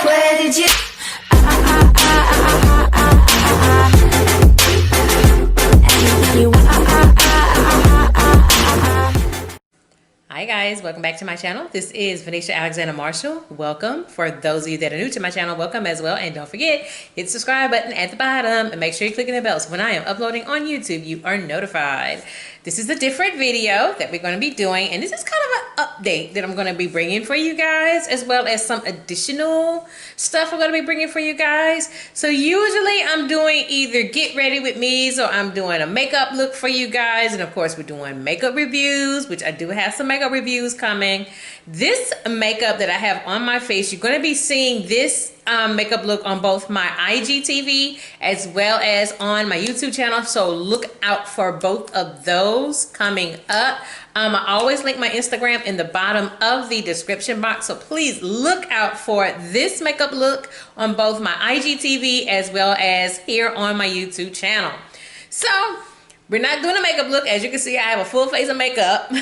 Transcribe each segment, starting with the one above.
Where did you? Hi guys, welcome back to my channel. This is Venetia Alexander Marshall. Welcome. For those of you that are new to my channel, welcome as well. And don't forget, hit the subscribe button at the bottom and make sure you're clicking the bell so when I am uploading on YouTube, you are notified. This is a different video that we're going to be doing, and this is kind of an update that I'm going to be bringing for you guys, as well as some additional stuff I'm going to be bringing for you guys. So usually I'm doing either get ready with me, or I'm doing a makeup look for you guys, and of course we're doing makeup reviews, which I do have some makeup reviews coming. This makeup that I have on my face, you're going to be seeing this makeup look on both my IGTV as well as on my YouTube channel, so look out for both of those coming up. I always link my Instagram in the bottom of the description box, so please look out for this makeup look on both my IGTV as well as here on my YouTube channel. So we're not doing a makeup look. As you can see, I have a full face of makeup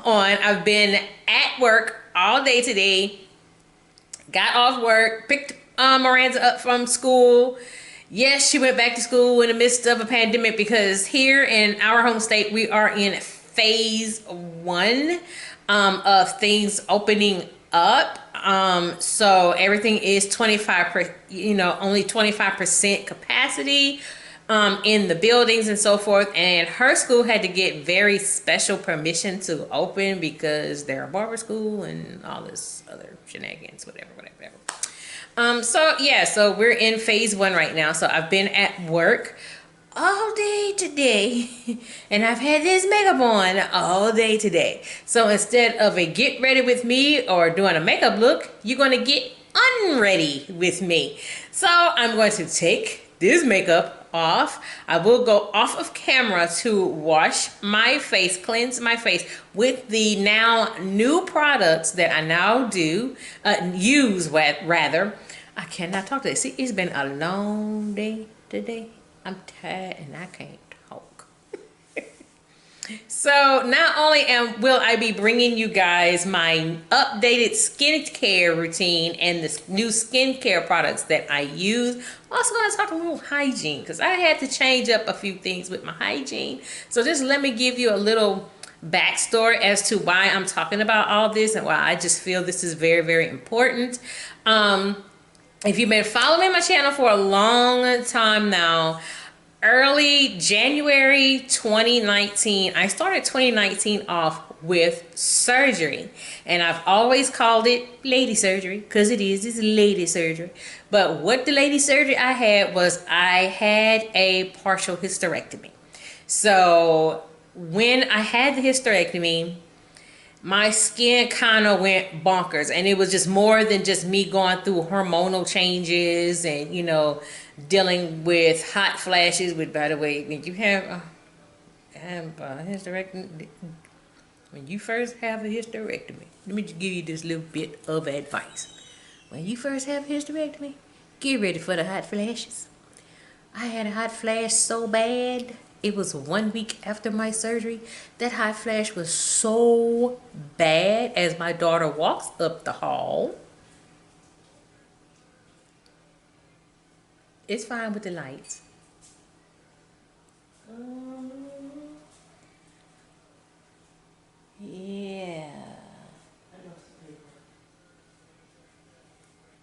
on. I've been at work all day today, got off work, picked Miranda up from school. Yes, she went back to school in the midst of a pandemic because here in our home state, we are in phase 1 of things opening up. So everything is 25%, only 25% capacity in the buildings and so forth. And her school had to get very special permission to open because they're a barber school and all this other shenanigans, whatever. So we're in phase 1 right now. So I've been at work all day today and I've had this makeup on all day today. So instead of a get ready with me or doing a makeup look, you're going to get unready with me. So I'm going to take this makeup off. I will go off of camera to wash my face, cleanse my face with the now new products that I now use rather. I cannot talk today. See, it's been a long day today. I'm tired and I can't talk. So not only will I be bringing you guys my updated skincare routine and the new skincare products that I use, I'm also going to talk a little hygiene because I had to change up a few things with my hygiene. So just let me give you a little backstory as to why I'm talking about all this and why I just feel this is very, very important. If you've been following my channel for a long time now, early January 2019, I started 2019 off with surgery. And I've always called it lady surgery because it's lady surgery. But what the lady surgery I had was I had a partial hysterectomy. So when I had the hysterectomy, my skin kind of went bonkers, and it was just more than just me going through hormonal changes and dealing with hot flashes. By the way, when you have a hysterectomy, when you first have a hysterectomy, let me just give you this little bit of advice. When you first have a hysterectomy, get ready for the hot flashes. I had a hot flash so bad. It was 1 week after my surgery. That hot flash was so bad as my daughter walks up the hall. It's fine with the lights. Yeah.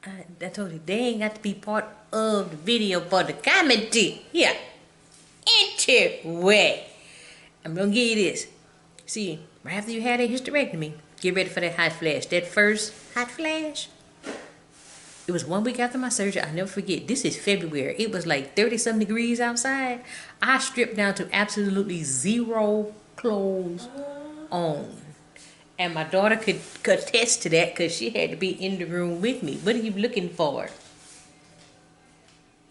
I told you, they ain't got to be part of the video for the comedy. Yeah. Anyway, I'm gonna give you this. See, right after you had a hysterectomy, get ready for that hot flash. That first hot flash, it was 1 week after my surgery. I'll never forget. This is February. It was like 30-some degrees outside. I stripped down to absolutely zero clothes on. And my daughter could attest to that because she had to be in the room with me. What are you looking for?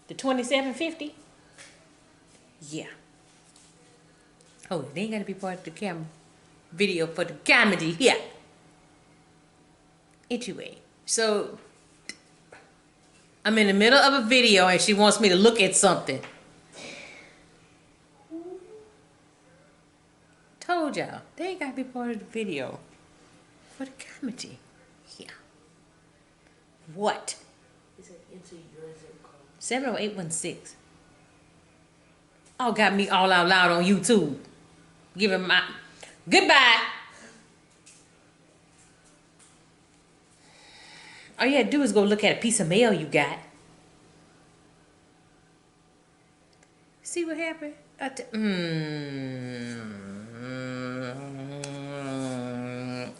The 2750? Yeah. Oh, they ain't gotta be part of the video for the comedy. Yeah. Anyway, so I'm in the middle of a video and she wants me to look at something. Told y'all, they ain't gotta be part of the video for the comedy. Yeah. What? He said, enter your zip code. 70816. Oh, got me all out loud on YouTube. Give him my goodbye. All you had to do is go look at a piece of mail you got. See what happened?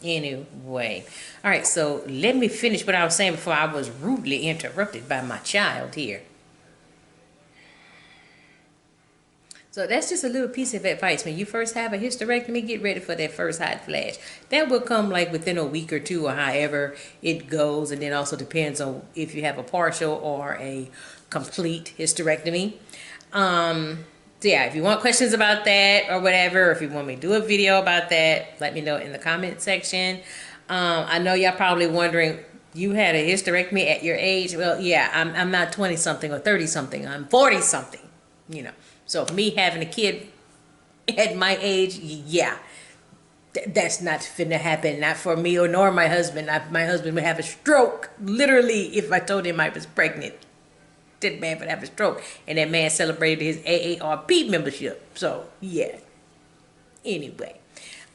Anyway, all right, so let me finish what I was saying before I was rudely interrupted by my child here. So that's just a little piece of advice. When you first have a hysterectomy, get ready for that first hot flash. That will come like within a week or two, or however it goes, and then also depends on if you have a partial or a complete hysterectomy. So yeah, if you want questions about that or whatever, or if you want me to do a video about that, let me know in the comment section. I know y'all probably wondering, you had a hysterectomy at your age. Well, yeah, I'm not 20 something or 30 something. I'm 40 something, you know. So me having a kid at my age, yeah, that's not finna happen. Not for me or nor my husband. My husband would have a stroke, literally, if I told him I was pregnant. That man would have a stroke. And that man celebrated his AARP membership. So, yeah. Anyway.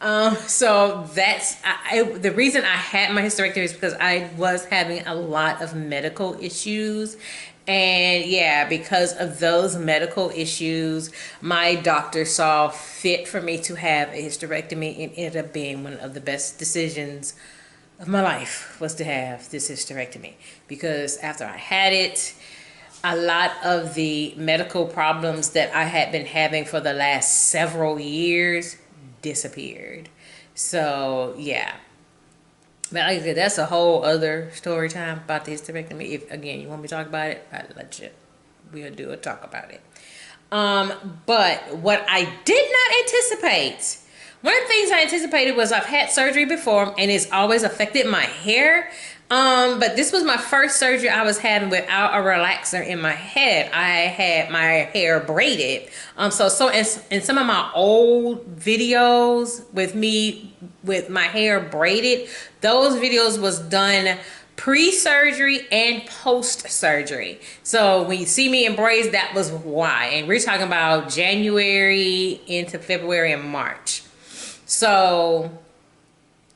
So that's the reason I had my hysterectomy is because I was having a lot of medical issues. And yeah, because of those medical issues, my doctor saw fit for me to have a hysterectomy, and ended up being one of the best decisions of my life was to have this hysterectomy. Because after I had it, a lot of the medical problems that I had been having for the last several years disappeared. So yeah, but like I said, that's a whole other story time about the hysterectomy. If again you want me to talk about it, I'll let you. We'll do a talk about it. But what I did not anticipate, one of the things I anticipated was I've had surgery before and it's always affected my hair. But this was my first surgery I was having without a relaxer in my head. I had my hair braided. So in some of my old videos with me with my hair braided, those videos was done pre-surgery and post-surgery. So when you see me in braids, that was why. And we're talking about January into February and March. So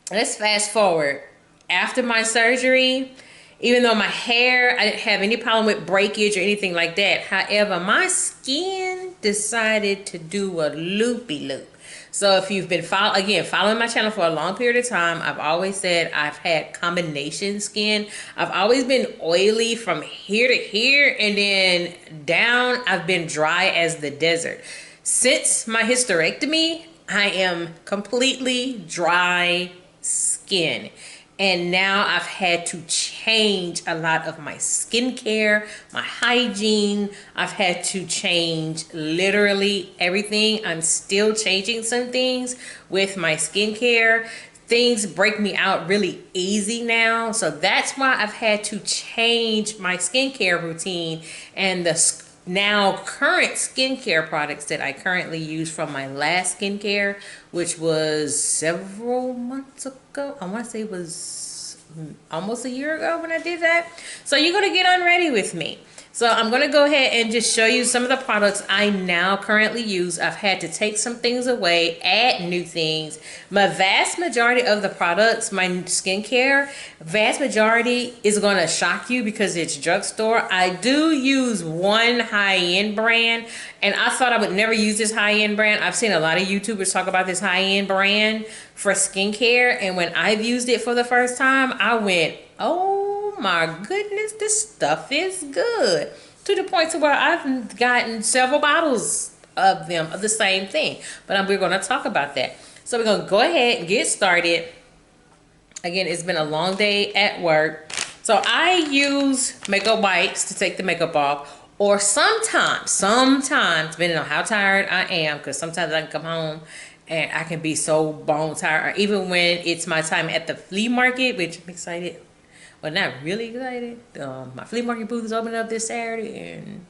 let's fast forward. After my surgery, even though my hair, I didn't have any problem with breakage or anything like that. However, my skin decided to do a loopy-loop. So if you've been following my channel for a long period of time, I've always said I've had combination skin. I've always been oily from here to here, and then down I've been dry as the desert. Since my hysterectomy, I am completely dry skin. And now I've had to change a lot of my skincare, my hygiene. I've had to change literally everything. I'm still changing some things with my skincare. Things break me out really easy now. So that's why I've had to change my skincare routine and the now current skincare products that I currently use from my last skincare, which was several months ago. I want to say it was almost a year ago when I did that. So you're going to get unready with me. So I'm going to go ahead and just show you some of the products I now currently use. I've had to take some things away, add new things. My vast majority of the products, my skincare, vast majority is going to shock you because it's drugstore. I do use one high-end brand, and I thought I would never use this high-end brand. I've seen a lot of YouTubers talk about this high-end brand for skincare, and when I've used it for the first time, I went, oh my goodness, this stuff is good, to the point to where I've gotten several bottles of them of the same thing. But we're going to talk about that. So we're going to go ahead and get started. Again, it's been a long day at work, so I use makeup wipes to take the makeup off, or sometimes depending on how tired I am, because sometimes I can come home and I can be so bone tired, or even when it's my time at the flea market, which I'm excited. Well, not really excited. My flea market booth is opening up this Saturday, and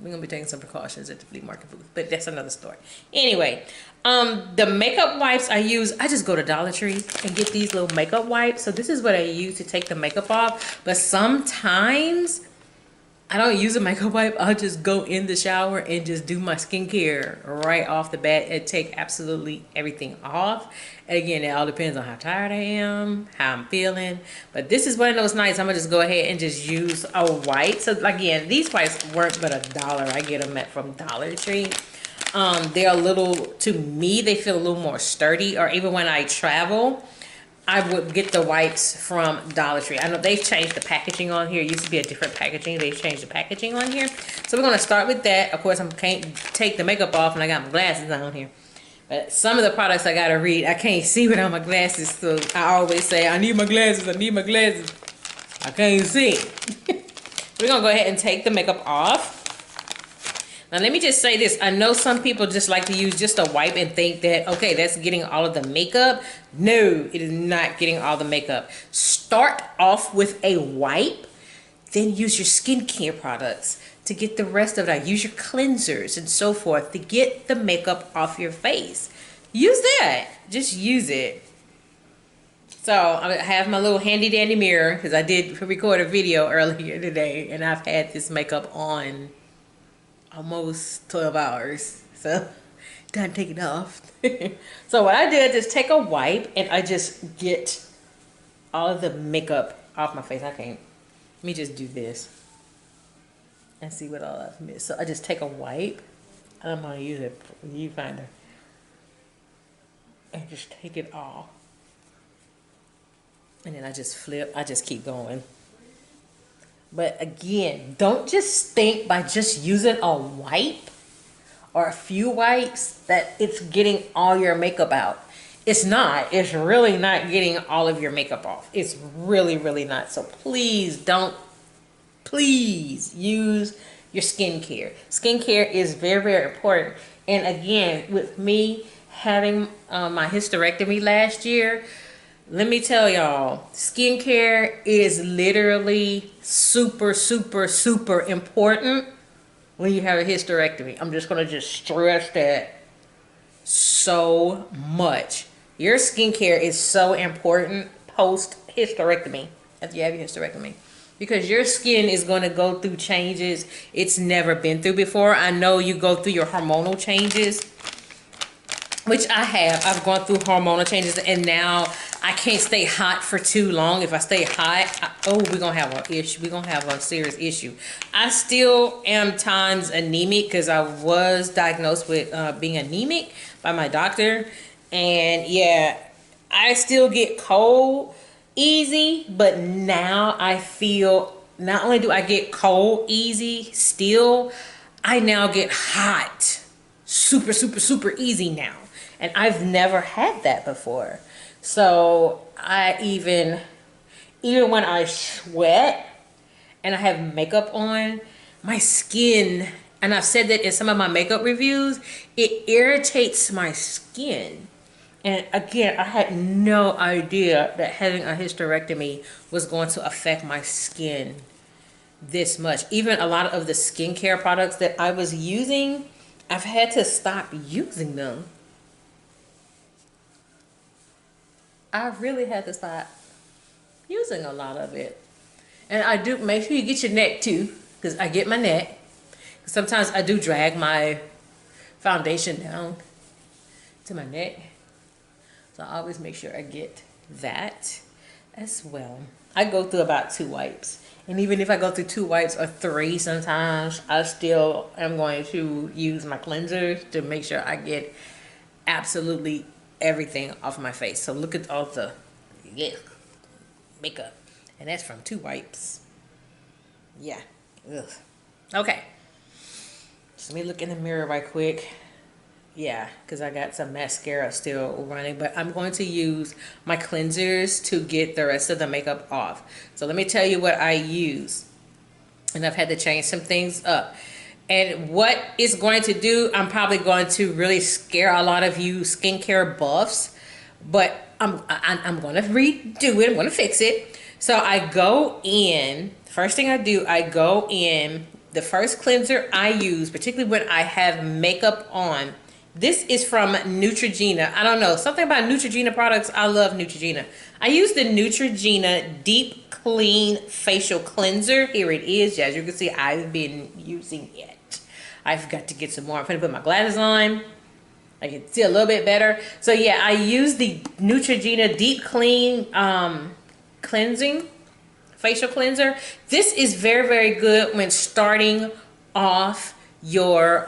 we're going to be taking some precautions at the flea market booth. But that's another story. Anyway, the makeup wipes I use, I just go to Dollar Tree and get these little makeup wipes. So this is what I use to take the makeup off. But sometimes I don't use a makeup wipe. I'll just go in the shower and just do my skincare right off the bat and take absolutely everything off. Again, it all depends on how tired I am, how I'm feeling. But this is one of those nights I'm gonna just go ahead and just use a wipe. So again, these wipes weren't but $1. I get them from Dollar Tree. They're a little, to me, they feel a little more sturdy. Or even when I travel, I would get the wipes from Dollar Tree. I know they've changed the packaging on here. It used to be a different packaging. They've changed the packaging on here. So we're going to start with that. Of course, I can't take the makeup off and I got my glasses on here. But some of the products I got to read, I can't see without my glasses. So I always say, I need my glasses. I need my glasses. I can't see. We're going to go ahead and take the makeup off. Now, let me just say this. I know some people just like to use just a wipe and think that, okay, that's getting all of the makeup. No, it is not getting all the makeup. Start off with a wipe, then use your skincare products to get the rest of it. Use your cleansers and so forth to get the makeup off your face. Use that. Just use it. So I have my little handy dandy mirror because I did record a video earlier today and I've had this makeup on almost 12 hours, so time to take it off. So what I did is take a wipe and I just get all of the makeup off my face. I can't. Let me just do this and see what all I've missed. So I just take a wipe. I'm gonna use a viewfinder and just take it off, and then I just flip. I just keep going. But again, don't just think by just using a wipe or a few wipes that it's getting all your makeup out. It's not. It's really not getting all of your makeup off. It's really, really not. So please please use your skincare. Skincare is very, very important. And again, with me having my hysterectomy last year, let me tell y'all, skincare is literally super, super, super important when you have a hysterectomy. I'm just going to just stress that so much. Your skincare is so important post-hysterectomy, after you have your hysterectomy. Because your skin is going to go through changes it's never been through before. I know you go through your hormonal changes, which I have. I've gone through hormonal changes, and now I can't stay hot for too long. If I stay hot, we're gonna have an issue. We're gonna have a serious issue. I still am times anemic because I was diagnosed with being anemic by my doctor, and yeah, I still get cold easy. But now I feel not only do I get cold easy, still I now get hot super, super, super easy now. And I've never had that before. So I even when I sweat and I have makeup on, my skin, and I've said that in some of my makeup reviews, it irritates my skin. And again, I had no idea that having a hysterectomy was going to affect my skin this much. Even a lot of the skincare products that I was using, I've had to stop using them. I really had to stop using a lot of it. And I do, make sure you get your neck too, because I get my neck. Sometimes I do drag my foundation down to my neck. So I always make sure I get that as well. I go through about 2 wipes. And even if I go through 2 wipes or 3 sometimes, I still am going to use my cleanser to make sure I get absolutely everything off my face. So look at all the makeup. And that's from 2 wipes. Yeah. Ugh. Okay. So let me look in the mirror right quick. Yeah, because I got some mascara still running, but I'm going to use my cleansers to get the rest of the makeup off. So let me tell you what I use. And I've had to change some things up. And what it's going to do, I'm probably going to really scare a lot of you skincare buffs, but I'm going to redo it. I'm going to fix it. So I go in, first thing I do, I go in, the first cleanser I use, particularly when I have makeup on. This is from Neutrogena. I don't know, something about Neutrogena products. I love Neutrogena. I use the Neutrogena Deep clean facial cleanser. Here it is. As you can see, I've been using it. I forgot to get some more. I'm gonna put my glasses on. I can see a little bit better. So yeah, I use the Neutrogena Deep Clean Cleansing Facial Cleanser. This is very, very good when starting off your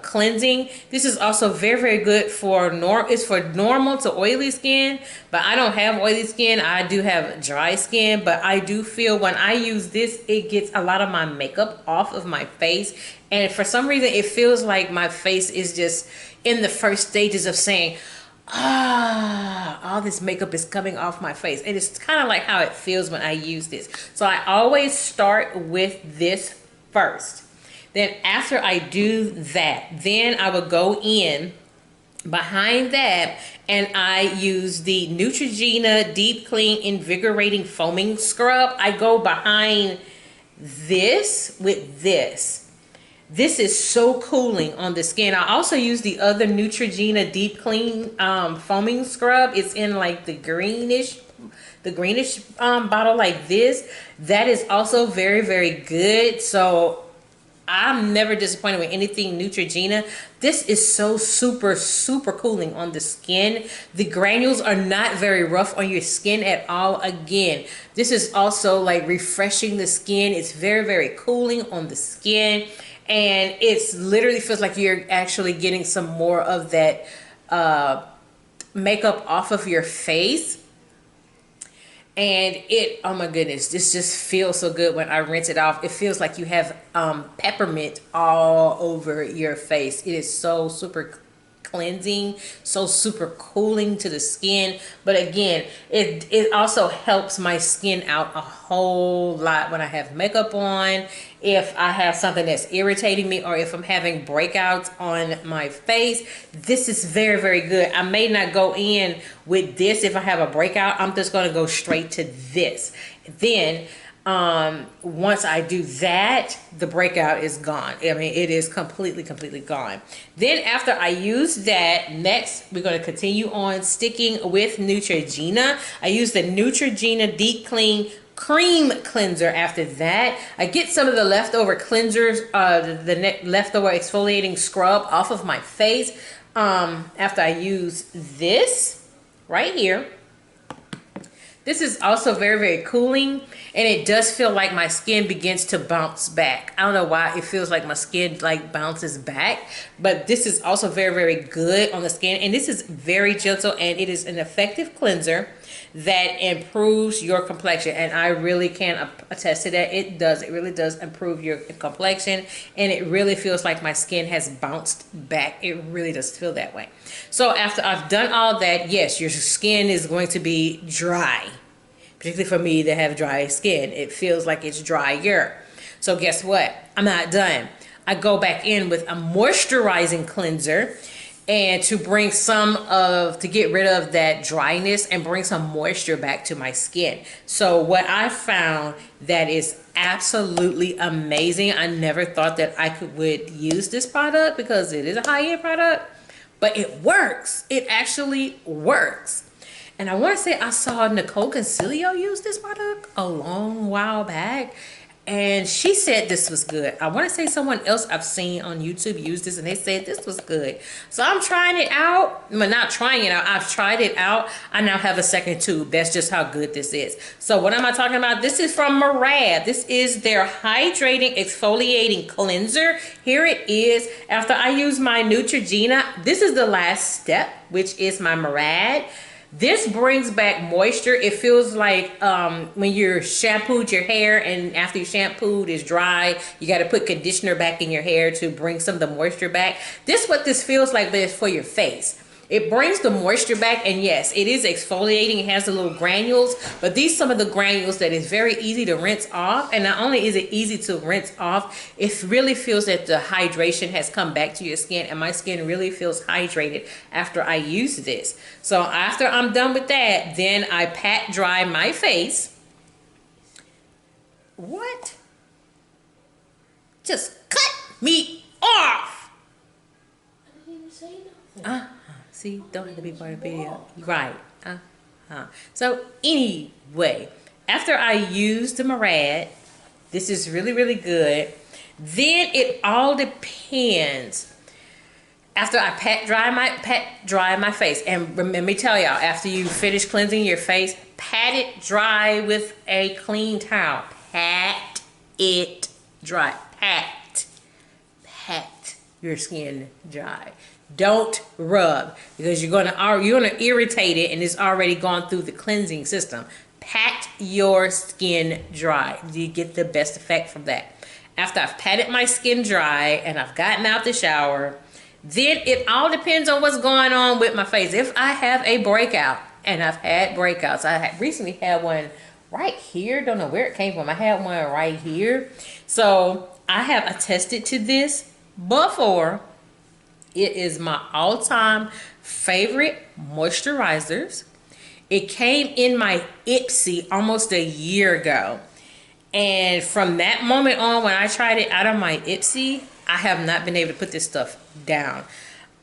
cleansing. This is also very, very good for it's for normal to oily skin, but I don't have oily skin. I do have dry skin, but I do feel when I use this, it gets a lot of my makeup off of my face. And for some reason, it feels like my face is just in the first stages of saying, all this makeup is coming off my face. And it's kind of like how it feels when I use this. So I always start with this first. Then after I do that, then I would go in behind that and I use the Neutrogena Deep Clean Invigorating Foaming Scrub. I go behind this with this. This is so cooling on the skin. I also use the other Neutrogena Deep Clean Foaming Scrub. It's in like the greenish bottle like this. That is also very, very good. So I'm never disappointed with anything Neutrogena. This is so super, super cooling on the skin. The granules are not very rough on your skin at all. Again, this is also like refreshing the skin. It's very, very cooling on the skin. And it's literally feels like you're actually getting some more of that makeup off of your face. And it, oh my goodness, this just feels so good when I rinse it off. It feels like you have peppermint all over your face. It is so super cleansing, so super cooling to the skin. But again, it also helps my skin out a whole lot when I have makeup on. If I have something that's irritating me or if I'm having breakouts on my face, this is very, very good. I may not go in with this if I have a breakout. I'm just going to go straight to this. Then once I do that, the breakout is gone. I mean, it is completely gone. Then after I use that, next we're going to continue on sticking with Neutrogena. I use the Neutrogena Deep Clean Cream Cleanser. After that, I get some of the leftover cleansers, leftover exfoliating scrub off of my face. After I use this right here. This is also very, very cooling, and it does feel like my skin begins to bounce back. I don't know why it feels like my skin like bounces back, but this is also very, very good on the skin, and this is very gentle, and it is an effective cleanser that improves your complexion, and I really can attest to that. It really does improve your complexion, and it really feels like my skin has bounced back. It really does feel that way. So after I've done all that, yes, your skin is going to be dry, particularly for me that have dry skin. It feels like it's drier. So guess what? I'm not done. I go back in with a moisturizing cleanser and to bring to get rid of that dryness and bring some moisture back to my skin. So what I found that is absolutely amazing, I never thought that I would use this product because it is a high-end product, but it works. It actually works. And I want to say I saw Nicole Concilio use this product a long while back, and she said this was good. I want to say someone else I've seen on YouTube use this, and they said this was good. So I'm trying it out. Well, not trying it out. I've tried it out. I now have a second tube. That's just how good this is. So what am I talking about? This is from Murad. This is their Hydrating Exfoliating Cleanser. Here it is. After I use my Neutrogena, this is the last step, which is my Murad. This brings back moisture. It feels like when you're shampooed your hair and after you shampooed is dry, you got to put conditioner back in your hair to bring some of the moisture back. This is what this feels like, but it's for your face. It brings the moisture back, and yes, it is exfoliating. It has the little granules, but these some of the granules that is very easy to rinse off. And not only is it easy to rinse off, it really feels that the hydration has come back to your skin, and my skin really feels hydrated after I use this. So after I'm done with that, then I pat dry my face. What? Just cut me off. I didn't even say nothing. See, don't have to be part of the video. Right. So anyway, after I use the Murad, this is really, really good. Then it all depends. After I pat dry my face, and let me tell y'all, after you finish cleansing your face, pat it dry with a clean towel. Pat it dry. Pat your skin dry. Don't rub, because you're gonna irritate it, and it's already gone through the cleansing system. Pat your skin dry. You get the best effect from that. After I've patted my skin dry and I've gotten out the shower, then it all depends on what's going on with my face. If I have a breakout, and I've had breakouts, recently had one right here. Don't know where it came from. I had one right here. So I have attested to this before. It is my all-time favorite moisturizers. It came in my Ipsy almost a year ago. And from that moment on, when I tried it out of my Ipsy, I have not been able to put this stuff down.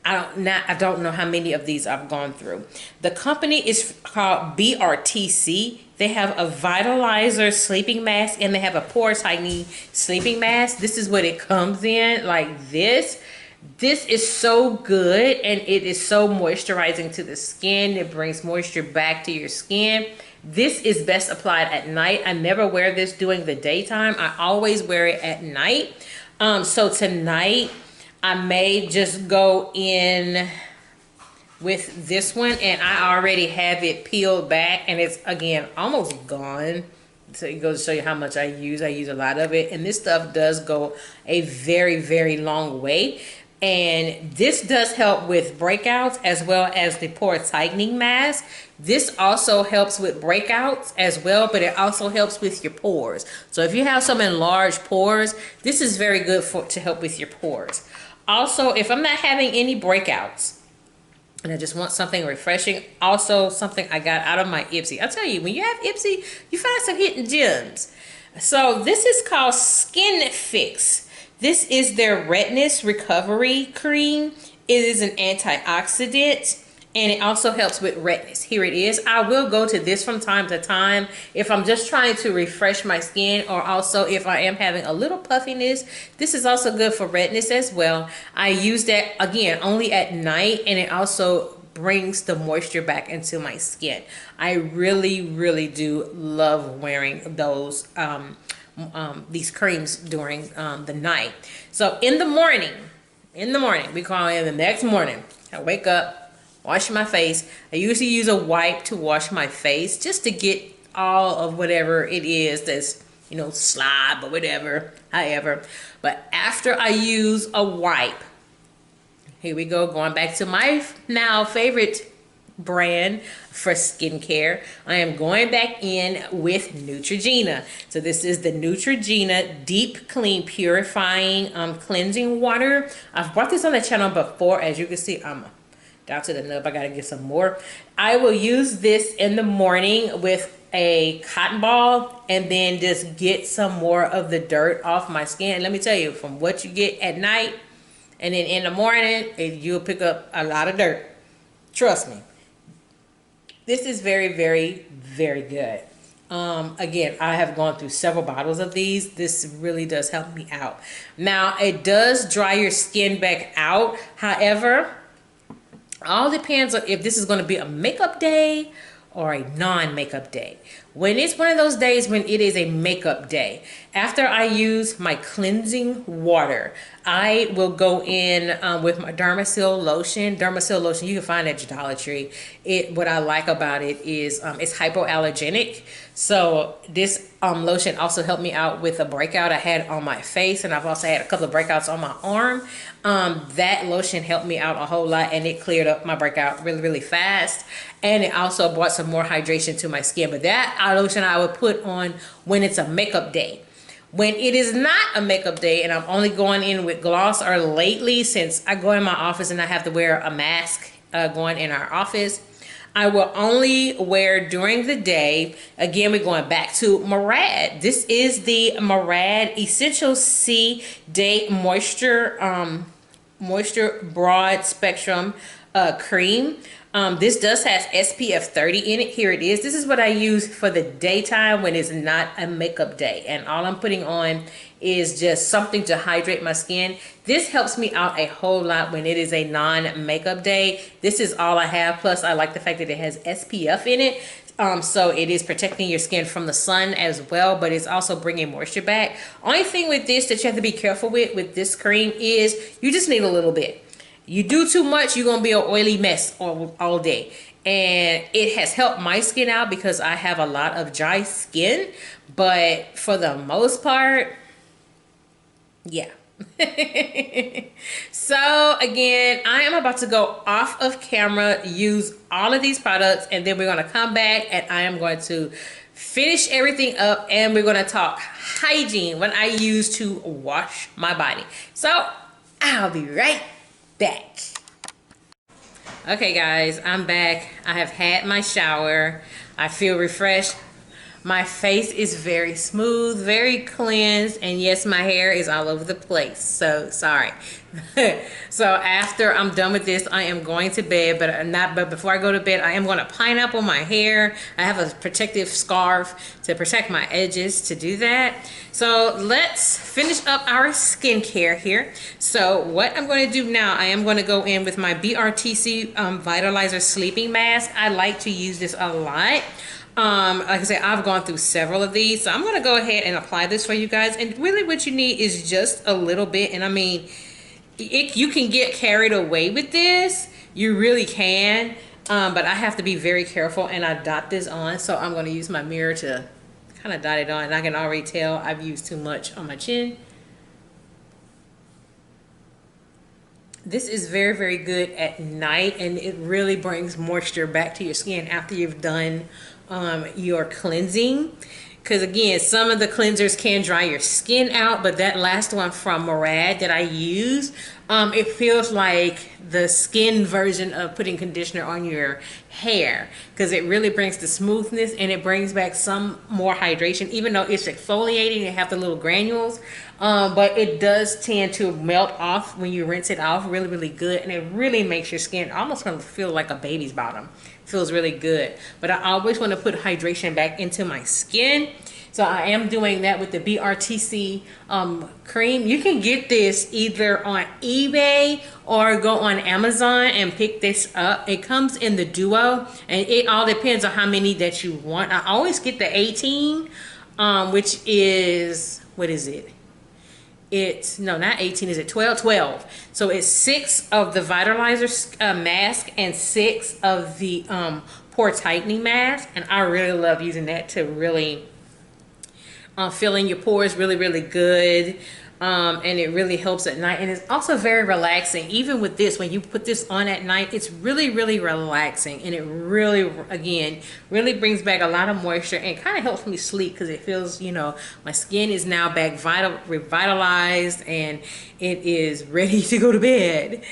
I don't know how many of these I've gone through. The company is called BRTC. They have a Vitalizer sleeping mask, and they have a Purifying sleeping mask. This is what it comes in, like this. This is so good, and it is so moisturizing to the skin. It brings moisture back to your skin. This is best applied at night. I never wear this during the daytime. I always wear it at night. So tonight I may just go in with this one, and I already have it peeled back, and it's again almost gone. So it goes to show you how much I use. I use a lot of it, and this stuff does go a very, very long way. And this does help with breakouts as well as the pore tightening mask. This also helps with breakouts as well, but it also helps with your pores. So if you have some enlarged pores, this is very good to help with your pores. Also, if I'm not having any breakouts and I just want something refreshing, also something I got out of my Ipsy. I'll tell you, when you have Ipsy, you find some hidden gems. So this is called Skin Fix. This is their redness recovery cream. It is an antioxidant, and it also helps with redness. Here it is. I will go to this from time to time if I'm just trying to refresh my skin, or also if I am having a little puffiness. This is also good for redness as well. I use that again only at night, and it also brings the moisture back into my skin. I really, really do love wearing those these creams during the night. So in the morning, we call it the next morning, I wake up, wash my face. I usually use a wipe to wash my face just to get all of whatever it is that's, you know, slob or whatever, however. But after I use a wipe, here we go, going back to my now favorite brand for skincare. I am going back in with Neutrogena. So this is the Neutrogena Deep Clean Purifying Cleansing Water. I've brought this on the channel before. As you can see, I'm down to the nub. I gotta get some more. I will use this in the morning with a cotton ball, and then just get some more of the dirt off my skin. Let me tell you, from what you get at night and then in the morning, you'll pick up a lot of dirt. Trust me. This is very, very, very good. Again, I have gone through several bottles of these. This really does help me out. Now, it does dry your skin back out. However, all depends on if this is going to be a makeup day or a non-makeup day. When it's one of those days when it is a makeup day, after I use my cleansing water, I will go in with my Dermasil lotion. Dermasil lotion, you can find at Dollar Tree. What I like about it is it's hypoallergenic. So this lotion also helped me out with a breakout I had on my face, and I've also had a couple of breakouts on my arm. That lotion helped me out a whole lot, and it cleared up my breakout really, really fast. And it also brought some more hydration to my skin. But that lotion I would put on when it's a makeup day. When it is not a makeup day and I'm only going in with gloss, or lately, since I go in my office and I have to wear a mask going in our office, I will only wear during the day. Again, we're going back to Murad. This is the Murad Essential C Day Moisture Broad Spectrum cream. This does have SPF 30 in it. Here it is. This is what I use for the daytime when it's not a makeup day. And all I'm putting on is just something to hydrate my skin. This helps me out a whole lot when it is a non-makeup day. This is all I have. Plus, I like the fact that it has SPF in it. So it is protecting your skin from the sun as well, but it's also bringing moisture back. Only thing with this that you have to be careful with this cream is you just need a little bit. You do too much, you're gonna be an oily mess all day. And it has helped my skin out because I have a lot of dry skin, but for the most part, yeah. So again, I am about to go off of camera, use all of these products, and then we're going to come back and I am going to finish everything up and we're going to talk hygiene, what I use to wash my body. So I'll be right back. Okay guys, I'm back. I have had my shower. I feel refreshed. My face is very smooth, very cleansed, and yes, my hair is all over the place, so sorry. So after I'm done with this, I am going to bed, but before I go to bed, I am going to pineapple my hair. I have a protective scarf to protect my edges to do that. So let's finish up our skincare here. So what I'm going to do now, I am going to go in with my BRTC Vitalizer Sleeping Mask. I like to use this a lot. Like I said, I've gone through several of these, so I'm going to go ahead and apply this for you guys. And really what you need is just a little bit. And I mean, you can get carried away with this. You really can. But I have to be very careful, and I dot this on. So I'm going to use my mirror to kind of dot it on. And I can already tell I've used too much on my chin. This is very, very good at night, and it really brings moisture back to your skin after you've done your cleansing. Because again, some of the cleansers can dry your skin out, but that last one from Murad that I use, it feels like the skin version of putting conditioner on your hair, because it really brings the smoothness and it brings back some more hydration, even though it's exfoliating and have the little granules. But it does tend to melt off when you rinse it off really, really good, and it really makes your skin almost gonna feel like a baby's bottom. Feels really good. But I always want to put hydration back into my skin, so I am doing that with the BRTC cream. You can get this either on eBay or go on Amazon and pick this up. It comes in the duo, and it all depends on how many that you want. I always get the 18, which is, what is it? It's, no, not 18, is it 12? So it's 6 of the Vitalizer mask and 6 of the pore tightening mask, and I really love using that to really fill in your pores really, really good. And it really helps at night, and it's also very relaxing. Even with this, when you put this on at night, it's really, really relaxing, and it really, again, really brings back a lot of moisture and kind of helps me sleep, because it feels, you know, my skin is now back revitalized and it is ready to go to bed.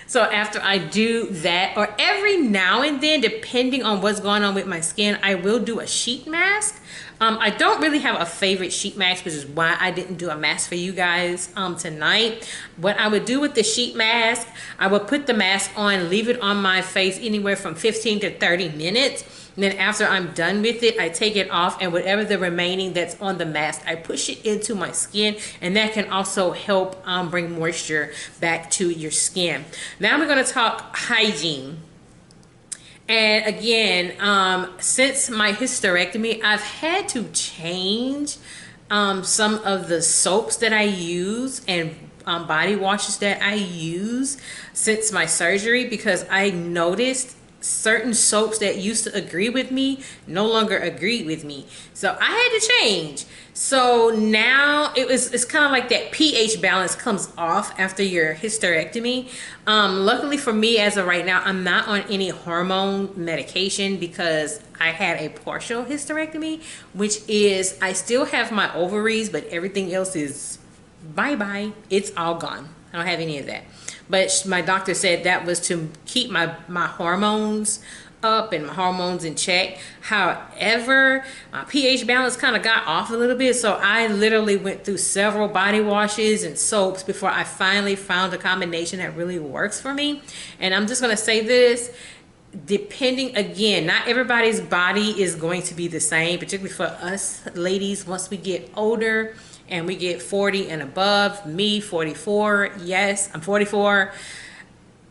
So after I do that, or every now and then, depending on what's going on with my skin, I will do a sheet mask. I don't really have a favorite sheet mask, which is why I didn't do a mask for you guys tonight. What I would do with the sheet mask, I would put the mask on, leave it on my face anywhere from 15 to 30 minutes. And then after I'm done with it, I take it off, and whatever the remaining that's on the mask, I push it into my skin, and that can also help bring moisture back to your skin. Now we're going to talk hygiene. And again, since my hysterectomy, I've had to change some of the soaps that I use and body washes that I use since my surgery, because I noticed certain soaps that used to agree with me no longer agreed with me. So I had to change. So now it's kind of like that pH balance comes off after your hysterectomy. Luckily for me, as of right now, I'm not on any hormone medication because I had a partial hysterectomy, which is I still have my ovaries, but everything else is bye-bye. It's all gone. I don't have any of that. But my doctor said that was to keep my hormones up and my hormones in check. However, my pH balance kind of got off a little bit, so I literally went through several body washes and soaps before I finally found a combination that really works for me. And I'm just going to say this, depending, again, not everybody's body is going to be the same, particularly for us ladies once we get older and we get 40 and above. Me, 44, yes, I'm 44.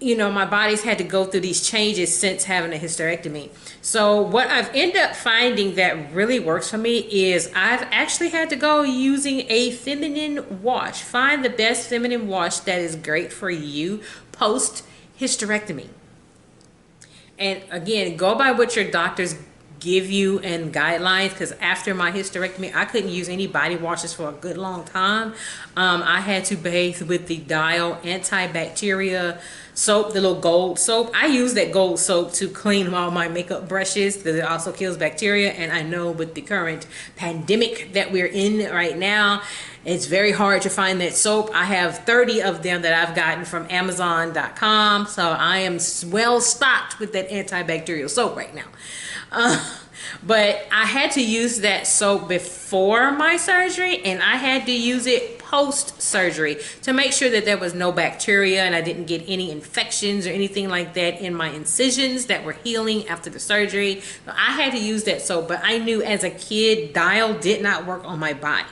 You know, my body's had to go through these changes since having a hysterectomy. So what I've ended up finding that really works for me is I've actually had to go using a feminine wash. Find the best feminine wash that is great for you post hysterectomy. And again, go by what your doctors give you and guidelines, because after my hysterectomy I couldn't use any body washes for a good long time. I had to bathe with the Dial antibacterial soap, the little gold soap. I use that gold soap to clean all my makeup brushes because it also kills bacteria, and I know with the current pandemic that we're in right now, it's very hard to find that soap. I have 30 of them that I've gotten from Amazon.com, so I am well stocked with that antibacterial soap right now. But I had to use that soap before my surgery, and I had to use it post surgery to make sure that there was no bacteria and I didn't get any infections or anything like that in my incisions that were healing after the surgery. So I had to use that soap, but I knew as a kid Dial did not work on my body.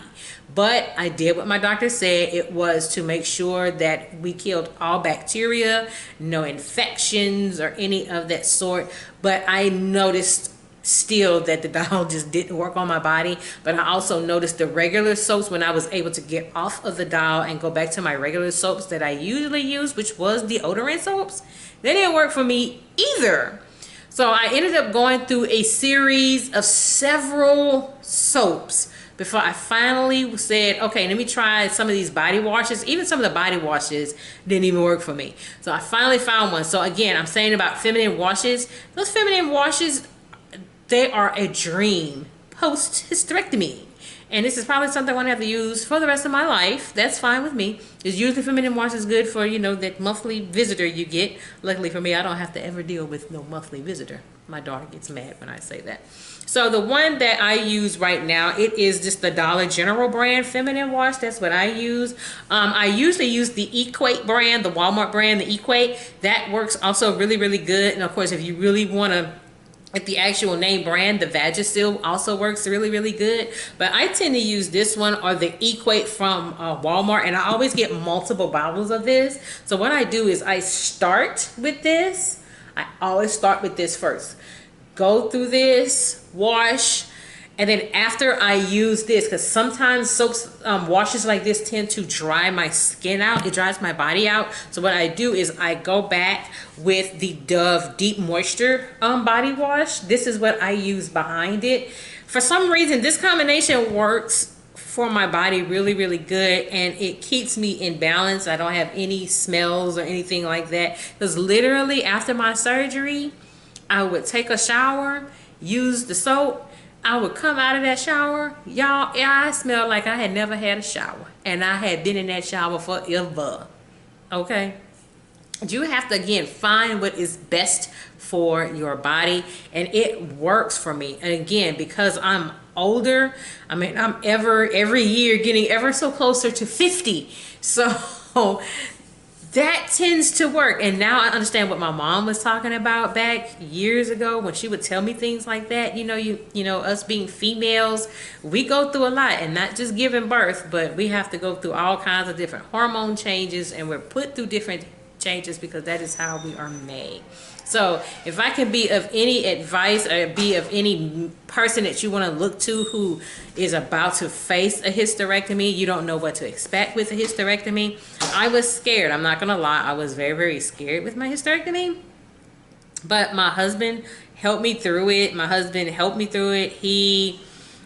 But I did what my doctor said. It was to make sure that we killed all bacteria, no infections or any of that sort. But I noticed still that the Dial just didn't work on my body. But I also noticed the regular soaps, when I was able to get off of the Dial and go back to my regular soaps that I usually use, which was deodorant soaps, they didn't work for me either. So I ended up going through a series of several soaps before I finally said, okay, let me try some of these body washes. Even some of the body washes didn't even work for me. So I finally found one. So again, I'm saying about feminine washes. Those feminine washes, they are a dream post hysterectomy. And this is probably something I'm going to have to use for the rest of my life. That's fine with me. Because usually feminine wash is good for, you know, that monthly visitor you get. Luckily for me, I don't have to ever deal with no monthly visitor. My daughter gets mad when I say that. So the one that I use right now, it is just the Dollar General brand feminine wash. That's what I use. I usually use the Equate brand, the Walmart brand, the Equate. That works also really, really good. And of course, if you really want to, if the actual name brand, the Vagisil also works really, really good. But I tend to use this one or the Equate from Walmart. And I always get multiple bottles of this. So what I do is I start with this. I always start with this first. Go through this, wash, and then after I use this, because sometimes soaps, washes like this tend to dry my skin out. It dries my body out. So what I do is I go back with the Dove Deep Moisture body wash. This is what I use behind it. For some reason, this combination works for my body really, really good, and it keeps me in balance. I don't have any smells or anything like that, because literally after my surgery, I would take a shower, use the soap, I would come out of that shower, y'all, I smelled like I had never had a shower, and I had been in that shower forever. Okay? You have to, again, find what is best for your body, and it works for me. And again, because I'm older, I mean, I'm every year getting ever so closer to 50. So that tends to work. And now I understand what my mom was talking about back years ago when she would tell me things like that. You know, us being females, we go through a lot, and not just giving birth, but we have to go through all kinds of different hormone changes, and we're put through different changes because that is how we are made. So if I can be of any advice or be of any person that you want to look to who is about to face a hysterectomy, you don't know what to expect with a hysterectomy. I was scared. I'm not going to lie. I was very, very scared with my hysterectomy. But my husband helped me through it.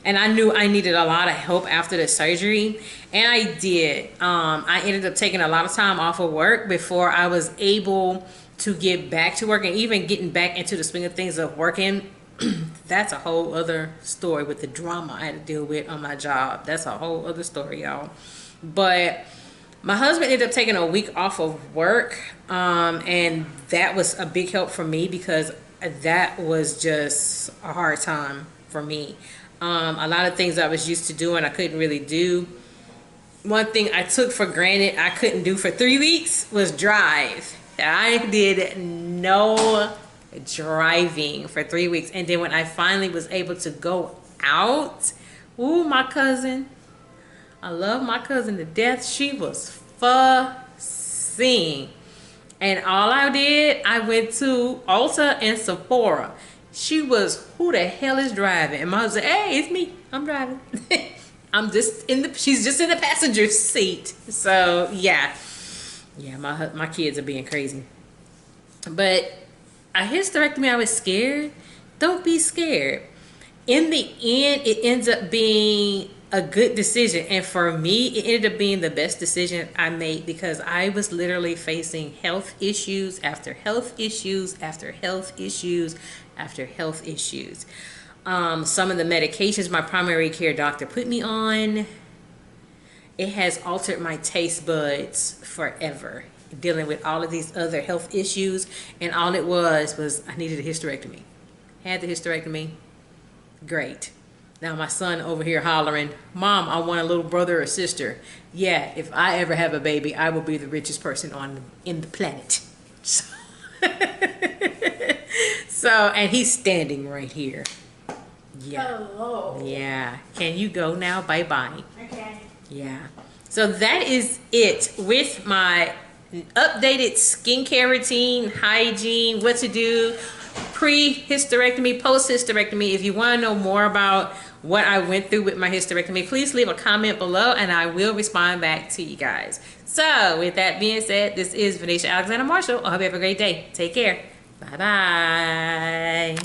And I knew I needed a lot of help after the surgery. And I did. I ended up taking a lot of time off of work before I was able to get back to work, and even getting back into the swing of things of working. That's a whole other story with the drama I had to deal with on my job. That's a whole other story, y'all. But my husband ended up taking a week off of work, and that was a big help for me because that was just a hard time for me. A lot of things I was used to doing, I couldn't really do. One thing I took for granted I couldn't do for 3 weeks was drive. I did no driving for 3 weeks. And then when I finally was able to go out, ooh, my cousin, I love my cousin to death. She was fussing. And all I did, I went to Ulta and Sephora. She was, who the hell is driving? And my husband said, hey, it's me. I'm driving. She's just in the passenger seat. So yeah, my kids are being crazy. But a hysterectomy, I was scared. Don't be scared. In the end, it ends up being a good decision, and for me it ended up being the best decision I made, because I was literally facing health issues after health issues after health issues after health issues. Some of the medications my primary care doctor put me on, it has altered my taste buds forever, dealing with all of these other health issues. And all it was I needed a hysterectomy. Had the hysterectomy. Great. Now my son over here hollering, Mom, I want a little brother or sister. Yeah, if I ever have a baby, I will be the richest person in the planet. So, and he's standing right here. Yeah. Hello. Yeah. Can you go now? Bye-bye. Okay. Yeah. So that is it with my updated skincare routine, hygiene, what to do, pre-hysterectomy, post-hysterectomy. If you want to know more about what I went through with my hysterectomy, please leave a comment below and I will respond back to you guys. So with that being said, this is Venetia Alexander Marshall. I hope you have a great day. Take care. Bye-bye.